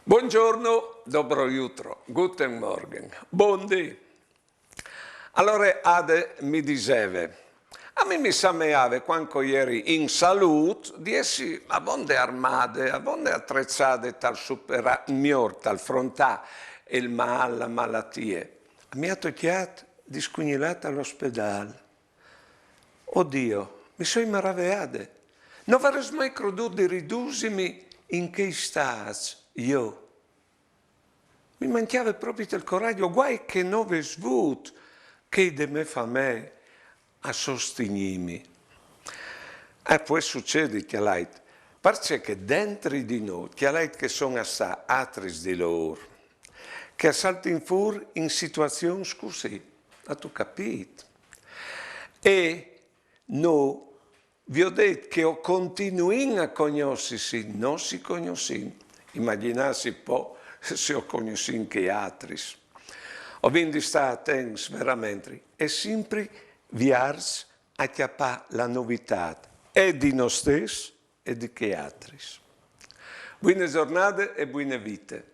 Buongiorno, dobro jutro, guten Morgen, buondì. Allora Ade mi diceva, a me mi sembrava quando ieri in salute di essere abbonde armate, abbonde attrezzate tal superare, tal frontare il male, la malattia. Mi ha toccato di scugnilata all'ospedale. Oddio, mi sono meravigliato. Non avrei mai creduto di ridurmi in che stas io. Mi mancava proprio il coraggio, guai che non avessi avuto che di me fa me a sostenermi. E poi succede che lei, perché dentro di noi, che sono assai altri di loro, che saltano fuori in situazioni così, hai capito? E noi vi ho detto che ho continuato a conoscersi, non si conoscono, immaginarsi un po' se ho conosciuto anche altri. Ho quindi stare attenti veramente e sempre viars a chiappare la novità e di noi stessi e di che altri. Buone giornate e buone vite.